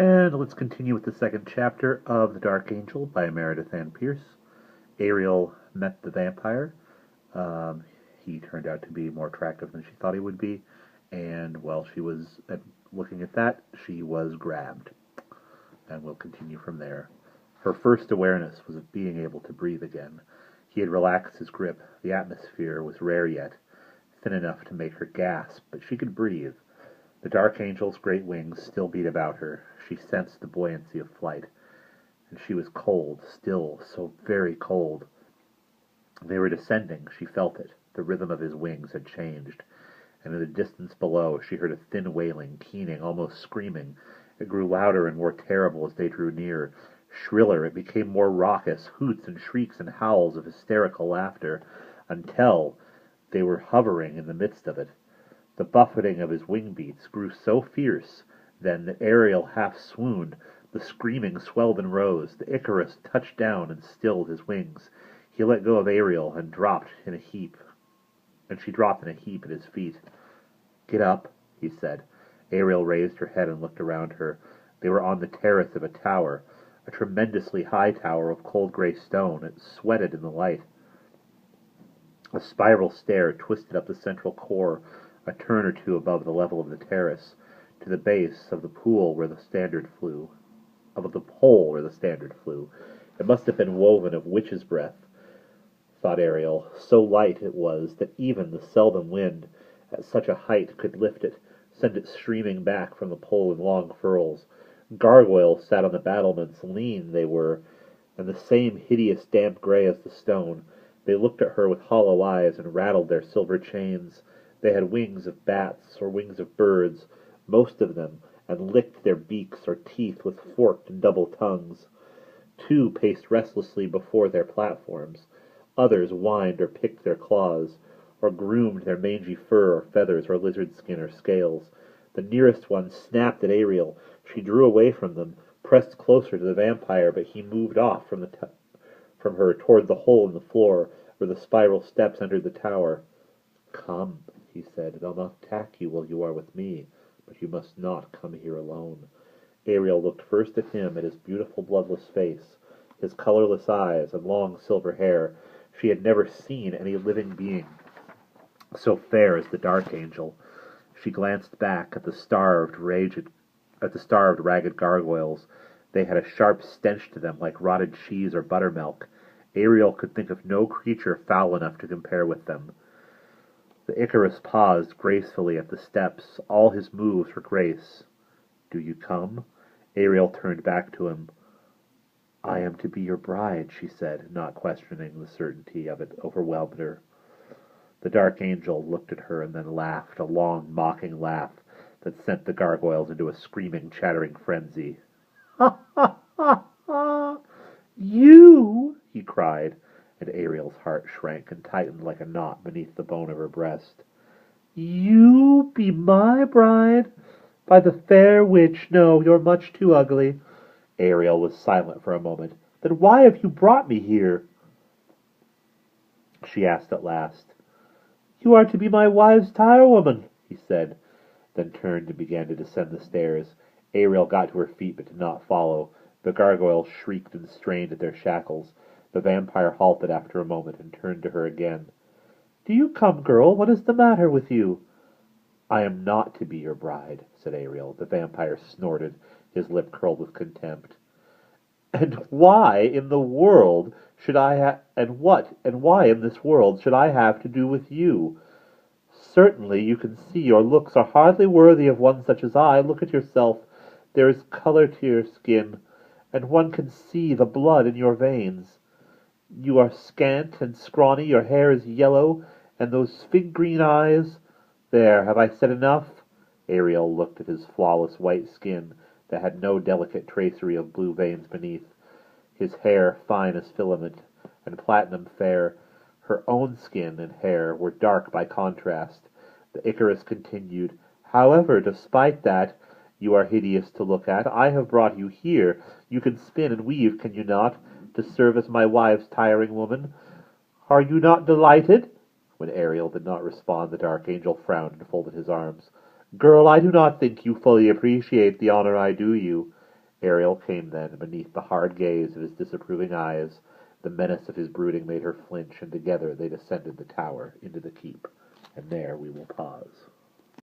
And let's continue with the second chapter of The Dark Angel by Meredith Ann Pierce. Ariel met the vampire. Um, he turned out to be more attractive than she thought he would be, and while she was looking at that, she was grabbed. And we'll continue from there. Her first awareness was of being able to breathe again. He had relaxed his grip. The atmosphere was rare yet, thin enough to make her gasp, but she could breathe. The Dark Angel's great wings still beat about her. She sensed the buoyancy of flight. And she was cold, still so very cold. They were descending. She felt it. The rhythm of his wings had changed. And in the distance below she heard a thin wailing, keening, almost screaming. It grew louder and more terrible as they drew near. Shriller, it became more raucous, hoots and shrieks and howls of hysterical laughter, until they were hovering in the midst of it. The buffeting of his wing beats grew so fierce then that Ariel half swooned. The screaming swelled and rose. The Icarus touched down and stilled his wings. He let go of Ariel and dropped in a heap, and she dropped in a heap at his feet. "Get up," he said. Ariel raised her head and looked around her. They were on the terrace of a tower, a tremendously high tower of cold gray stone. It sweated in the light. A spiral stair twisted up the central core, a turn or two above the level of the terrace, to the base of the pool where the standard flew. Of the pole where the standard flew. It must have been woven of witch's breath, thought Ariel. So light it was that even the seldom wind at such a height could lift it, send it streaming back from the pole in long furls. Gargoyles sat on the battlements. Lean they were, and the same hideous damp gray as the stone. They looked at her with hollow eyes and rattled their silver chains. They had wings of bats or wings of birds, most of them, and licked their beaks or teeth with forked and double tongues. Two paced restlessly before their platforms. Others whined or picked their claws, or groomed their mangy fur or feathers or lizard skin or scales. The nearest one snapped at Ariel. She drew away from them, pressed closer to the vampire, but he moved off from her toward the hole in the floor where the spiral steps entered the tower. "Come," he said. "They'll not attack you while you are with me, but you must not come here alone." Ariel looked first at him, at his beautiful bloodless face, his colorless eyes and long silver hair. She had never seen any living being so fair as the Dark Angel. She glanced back at the starved, ragged gargoyles. They had a sharp stench to them, like rotted cheese or buttermilk. Ariel could think of no creature foul enough to compare with them. The Icarus paused gracefully at the steps. All his moves were grace. "Do you come?" Ariel turned back to him. "I am to be your bride," she said, not questioning. The certainty of it overwhelmed her. The Dark Angel looked at her and then laughed, a long, mocking laugh that sent the gargoyles into a screaming, chattering frenzy. "Ha, ha, ha, ha! You!" he cried, and Ariel's heart shrank and tightened like a knot beneath the bone of her breast. "You be my bride? By the fair witch, no, you're much too ugly." Ariel was silent for a moment. "Then why have you brought me here?" she asked at last. "You are to be my wife's tirewoman," he said, then turned and began to descend the stairs. Ariel got to her feet but did not follow. The gargoyles shrieked and strained at their shackles. The vampire halted after a moment and turned to her again. "Do you come, girl? What is the matter with you?" "I am not to be your bride," said Ariel. The vampire snorted, his lip curled with contempt. "And why in the world should I why in this world should I have to do with you? Certainly you can see your looks are hardly worthy of one such as I. Look at yourself. There is color to your skin, and one can see the blood in your veins. You are scant and scrawny, your hair is yellow, and those fig-green eyes— There, have I said enough?" Ariel looked at his flawless white skin that had no delicate tracery of blue veins beneath, his hair fine as filament, and platinum fair. Her own skin and hair were dark by contrast. The Icarus continued, "However, despite that, you are hideous to look at. I have brought you here. You can spin and weave, can you not, to serve as my wife's tiring woman? Are you not delighted?" When Ariel did not respond, the Dark Angel frowned and folded his arms. "Girl, I do not think you fully appreciate the honor I do you." Ariel came then, and beneath the hard gaze of his disapproving eyes, the menace of his brooding made her flinch, and together they descended the tower into the keep. And there we will pause.